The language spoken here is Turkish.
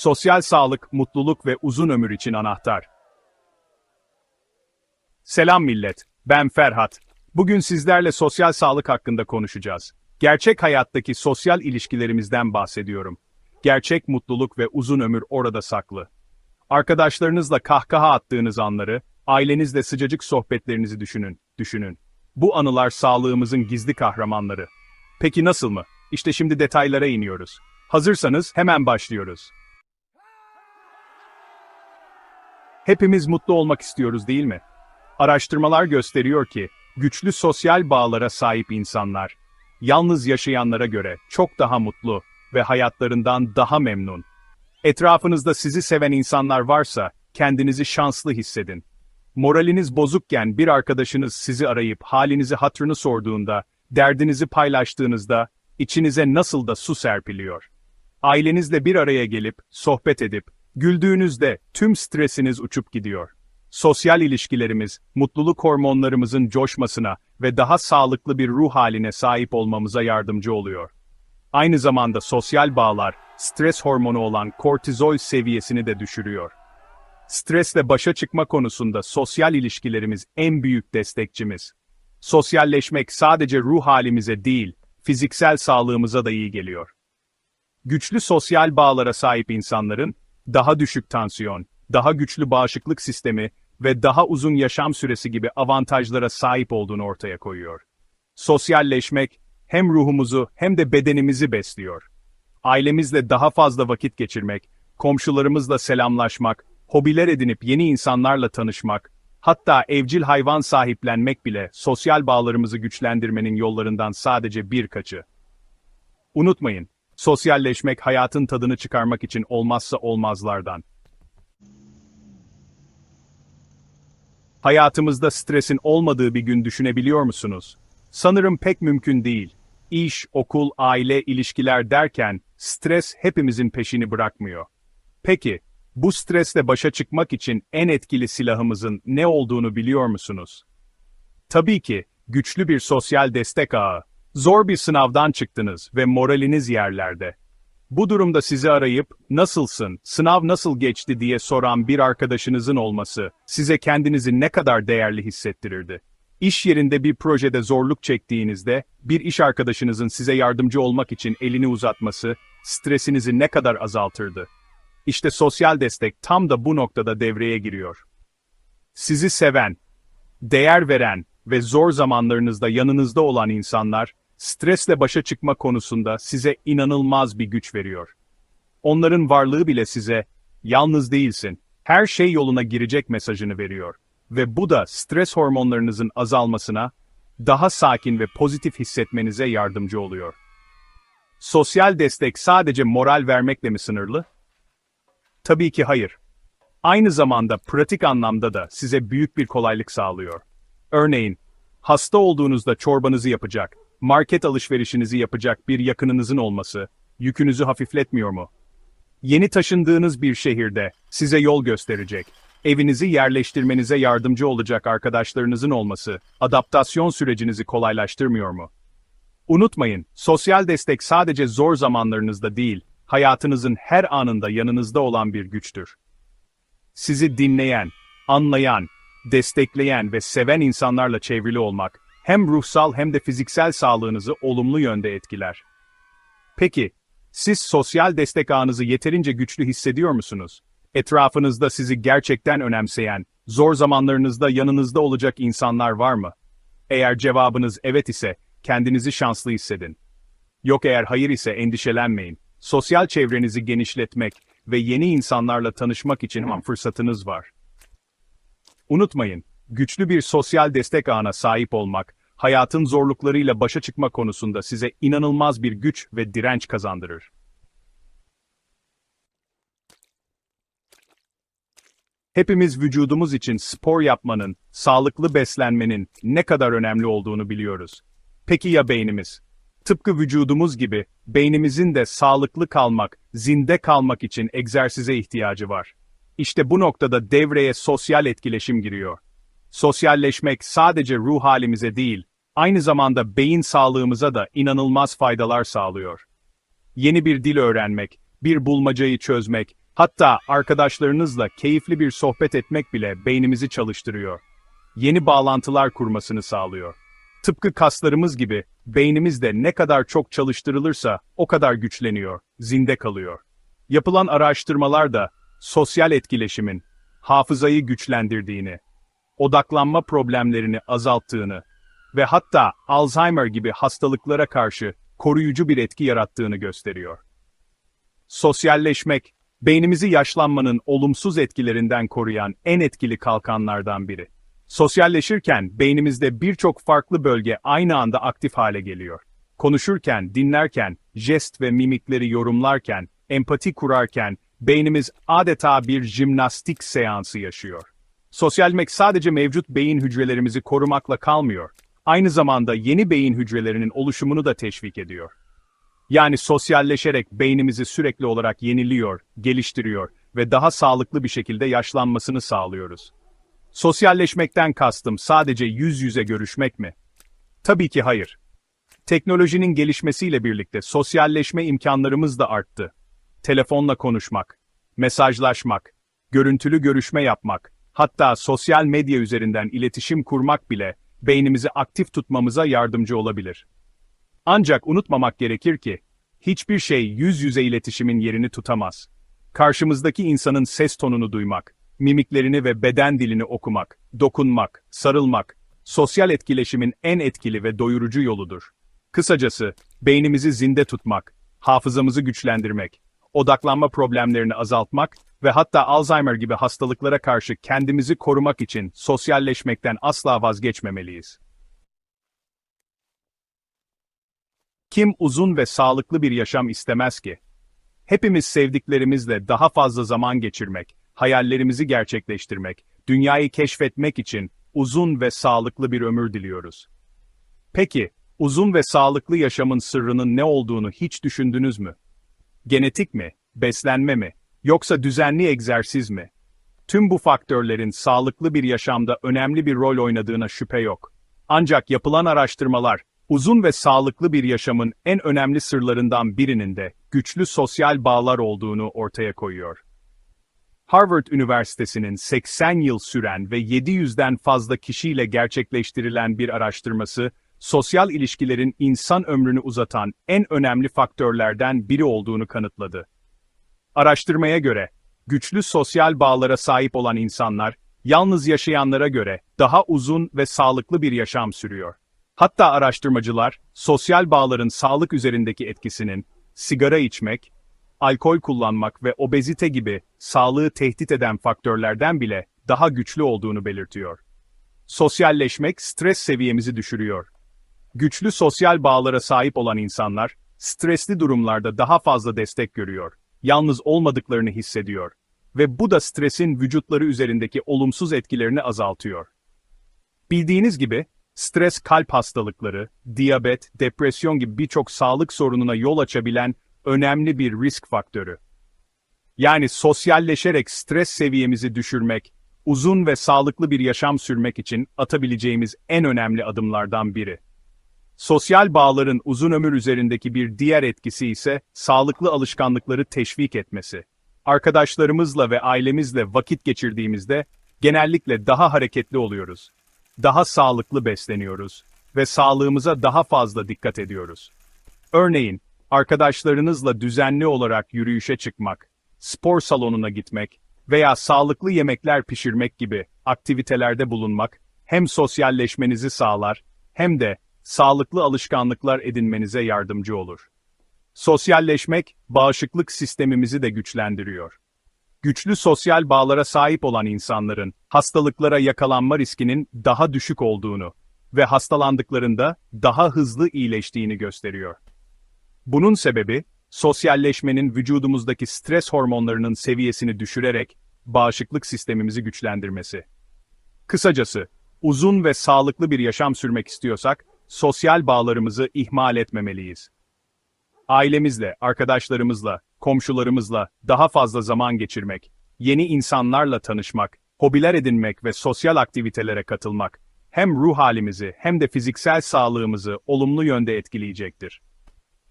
Sosyal sağlık, mutluluk ve uzun ömür için anahtar. Selam millet, ben Ferhat. Bugün sizlerle sosyal sağlık hakkında konuşacağız. Gerçek hayattaki sosyal ilişkilerimizden bahsediyorum. Gerçek mutluluk ve uzun ömür orada saklı. Arkadaşlarınızla kahkaha attığınız anları, ailenizle sıcacık sohbetlerinizi düşünün. Bu anılar sağlığımızın gizli kahramanları. Peki nasıl mı? İşte şimdi detaylara iniyoruz. Hazırsanız hemen başlıyoruz. Hepimiz mutlu olmak istiyoruz, değil mi? Araştırmalar gösteriyor ki, güçlü sosyal bağlara sahip insanlar, yalnız yaşayanlara göre çok daha mutlu ve hayatlarından daha memnun. Etrafınızda sizi seven insanlar varsa, kendinizi şanslı hissedin. Moraliniz bozukken bir arkadaşınız sizi arayıp halinizi hatırını sorduğunda, derdinizi paylaştığınızda, içinize nasıl da su serpiliyor. Ailenizle bir araya gelip, sohbet edip, güldüğünüzde tüm stresiniz uçup gidiyor. Sosyal ilişkilerimiz, mutluluk hormonlarımızın coşmasına ve daha sağlıklı bir ruh haline sahip olmamıza yardımcı oluyor. Aynı zamanda sosyal bağlar, stres hormonu olan kortizol seviyesini de düşürüyor. Stresle başa çıkma konusunda sosyal ilişkilerimiz en büyük destekçimiz. Sosyalleşmek sadece ruh halimize değil, fiziksel sağlığımıza da iyi geliyor. Güçlü sosyal bağlara sahip insanların, daha düşük tansiyon, daha güçlü bağışıklık sistemi ve daha uzun yaşam süresi gibi avantajlara sahip olduğunu ortaya koyuyor. Sosyalleşmek, hem ruhumuzu hem de bedenimizi besliyor. Ailemizle daha fazla vakit geçirmek, komşularımızla selamlaşmak, hobiler edinip yeni insanlarla tanışmak, hatta evcil hayvan sahiplenmek bile sosyal bağlarımızı güçlendirmenin yollarından sadece birkaçı. Unutmayın, sosyalleşmek hayatın tadını çıkarmak için olmazsa olmazlardan. Hayatımızda stresin olmadığı bir gün düşünebiliyor musunuz? Sanırım pek mümkün değil. İş, okul, aile, ilişkiler derken stres hepimizin peşini bırakmıyor. Peki, bu stresle başa çıkmak için en etkili silahımızın ne olduğunu biliyor musunuz? Tabii ki, güçlü bir sosyal destek ağı. Zor bir sınavdan çıktınız ve moraliniz yerlerde. Bu durumda sizi arayıp, "Nasılsın, sınav nasıl geçti?" diye soran bir arkadaşınızın olması, size kendinizi ne kadar değerli hissettirirdi. İş yerinde bir projede zorluk çektiğinizde, bir iş arkadaşınızın size yardımcı olmak için elini uzatması, stresinizi ne kadar azaltırdı. İşte sosyal destek tam da bu noktada devreye giriyor. Sizi seven, değer veren ve zor zamanlarınızda yanınızda olan insanlar, stresle başa çıkma konusunda size inanılmaz bir güç veriyor. Onların varlığı bile size, "Yalnız değilsin, her şey yoluna girecek" mesajını veriyor. Ve bu da stres hormonlarınızın azalmasına, daha sakin ve pozitif hissetmenize yardımcı oluyor. Sosyal destek sadece moral vermekle mi sınırlı? Tabii ki hayır. Aynı zamanda pratik anlamda da size büyük bir kolaylık sağlıyor. Örneğin, hasta olduğunuzda çorbanızı yapacak, market alışverişinizi yapacak bir yakınınızın olması, yükünüzü hafifletmiyor mu? Yeni taşındığınız bir şehirde size yol gösterecek, evinizi yerleştirmenize yardımcı olacak arkadaşlarınızın olması, adaptasyon sürecinizi kolaylaştırmıyor mu? Unutmayın, sosyal destek sadece zor zamanlarınızda değil, hayatınızın her anında yanınızda olan bir güçtür. Sizi dinleyen, anlayan, destekleyen ve seven insanlarla çevrili olmak, hem ruhsal hem de fiziksel sağlığınızı olumlu yönde etkiler. Peki, siz sosyal destek ağınızı yeterince güçlü hissediyor musunuz? Etrafınızda sizi gerçekten önemseyen, zor zamanlarınızda yanınızda olacak insanlar var mı? Eğer cevabınız evet ise, kendinizi şanslı hissedin. Yok, eğer hayır ise endişelenmeyin. Sosyal çevrenizi genişletmek ve yeni insanlarla tanışmak için fırsatınız var. Unutmayın, güçlü bir sosyal destek ağına sahip olmak, hayatın zorluklarıyla başa çıkma konusunda size inanılmaz bir güç ve direnç kazandırır. Hepimiz vücudumuz için spor yapmanın, sağlıklı beslenmenin ne kadar önemli olduğunu biliyoruz. Peki ya beynimiz? Tıpkı vücudumuz gibi, beynimizin de sağlıklı kalmak, zinde kalmak için egzersize ihtiyacı var. İşte bu noktada devreye sosyal etkileşim giriyor. Sosyalleşmek sadece ruh halimize değil, aynı zamanda beyin sağlığımıza da inanılmaz faydalar sağlıyor. Yeni bir dil öğrenmek, bir bulmacayı çözmek Hatta arkadaşlarınızla keyifli bir sohbet etmek bile beynimizi çalıştırıyor. Yeni bağlantılar kurmasını sağlıyor. Tıpkı kaslarımız gibi, beynimiz de ne kadar çok çalıştırılırsa o kadar güçleniyor, zinde kalıyor. Yapılan araştırmalar da sosyal etkileşimin hafızayı güçlendirdiğini, odaklanma problemlerini azalttığını ve hatta Alzheimer gibi hastalıklara karşı koruyucu bir etki yarattığını gösteriyor. Sosyalleşmek, beynimizi yaşlanmanın olumsuz etkilerinden koruyan en etkili kalkanlardan biri. Sosyalleşirken beynimizde birçok farklı bölge aynı anda aktif hale geliyor. Konuşurken, dinlerken, jest ve mimikleri yorumlarken, empati kurarken, beynimiz adeta bir jimnastik seansı yaşıyor. Sosyalleşmek sadece mevcut beyin hücrelerimizi korumakla kalmıyor. Aynı zamanda yeni beyin hücrelerinin oluşumunu da teşvik ediyor. Yani sosyalleşerek beynimizi sürekli olarak yeniliyor, geliştiriyor ve daha sağlıklı bir şekilde yaşlanmasını sağlıyoruz. Sosyalleşmekten kastım sadece yüz yüze görüşmek mi? Tabii ki hayır. Teknolojinin gelişmesiyle birlikte sosyalleşme imkanlarımız da arttı. Telefonla konuşmak, mesajlaşmak, görüntülü görüşme yapmak, hatta sosyal medya üzerinden iletişim kurmak bile beynimizi aktif tutmamıza yardımcı olabilir. Ancak unutmamak gerekir ki, hiçbir şey yüz yüze iletişimin yerini tutamaz. Karşımızdaki insanın ses tonunu duymak, mimiklerini ve beden dilini okumak, dokunmak, sarılmak, sosyal etkileşimin en etkili ve doyurucu yoludur. Kısacası, beynimizi zinde tutmak, hafızamızı güçlendirmek, odaklanma problemlerini azaltmak ve hatta Alzheimer gibi hastalıklara karşı kendimizi korumak için sosyalleşmekten asla vazgeçmemeliyiz. Kim uzun ve sağlıklı bir yaşam istemez ki? Hepimiz sevdiklerimizle daha fazla zaman geçirmek, hayallerimizi gerçekleştirmek, dünyayı keşfetmek için uzun ve sağlıklı bir ömür diliyoruz. Peki, uzun ve sağlıklı yaşamın sırrının ne olduğunu hiç düşündünüz mü? Genetik mi, beslenme mi, yoksa düzenli egzersiz mi? Tüm bu faktörlerin sağlıklı bir yaşamda önemli bir rol oynadığına şüphe yok. Ancak yapılan araştırmalar, uzun ve sağlıklı bir yaşamın en önemli sırlarından birinin de güçlü sosyal bağlar olduğunu ortaya koyuyor. Harvard Üniversitesi'nin 80 yıl süren ve 700'den fazla kişiyle gerçekleştirilen bir araştırması, sosyal ilişkilerin insan ömrünü uzatan en önemli faktörlerden biri olduğunu kanıtladı. Araştırmaya göre, güçlü sosyal bağlara sahip olan insanlar, yalnız yaşayanlara göre daha uzun ve sağlıklı bir yaşam sürüyor. Hatta araştırmacılar, sosyal bağların sağlık üzerindeki etkisinin, sigara içmek, alkol kullanmak ve obezite gibi sağlığı tehdit eden faktörlerden bile daha güçlü olduğunu belirtiyor. Sosyalleşmek stres seviyemizi düşürüyor. Güçlü sosyal bağlara sahip olan insanlar, stresli durumlarda daha fazla destek görüyor, yalnız olmadıklarını hissediyor ve bu da stresin vücutları üzerindeki olumsuz etkilerini azaltıyor. Bildiğiniz gibi, stres kalp hastalıkları, diyabet, depresyon gibi birçok sağlık sorununa yol açabilen önemli bir risk faktörü. Yani sosyalleşerek stres seviyemizi düşürmek, uzun ve sağlıklı bir yaşam sürmek için atabileceğimiz en önemli adımlardan biri. Sosyal bağların uzun ömür üzerindeki bir diğer etkisi ise sağlıklı alışkanlıkları teşvik etmesi. Arkadaşlarımızla ve ailemizle vakit geçirdiğimizde genellikle daha hareketli oluyoruz. Daha sağlıklı besleniyoruz ve sağlığımıza daha fazla dikkat ediyoruz. Örneğin, arkadaşlarınızla düzenli olarak yürüyüşe çıkmak, spor salonuna gitmek veya sağlıklı yemekler pişirmek gibi aktivitelerde bulunmak hem sosyalleşmenizi sağlar hem de sağlıklı alışkanlıklar edinmenize yardımcı olur. Sosyalleşmek, bağışıklık sistemimizi de güçlendiriyor. Güçlü sosyal bağlara sahip olan insanların hastalıklara yakalanma riskinin daha düşük olduğunu ve hastalandıklarında daha hızlı iyileştiğini gösteriyor. Bunun sebebi, sosyalleşmenin vücudumuzdaki stres hormonlarının seviyesini düşürerek bağışıklık sistemimizi güçlendirmesi. Kısacası, uzun ve sağlıklı bir yaşam sürmek istiyorsak, sosyal bağlarımızı ihmal etmemeliyiz. Ailemizle, arkadaşlarımızla, komşularımızla daha fazla zaman geçirmek, yeni insanlarla tanışmak, hobiler edinmek ve sosyal aktivitelere katılmak, hem ruh halimizi hem de fiziksel sağlığımızı olumlu yönde etkileyecektir.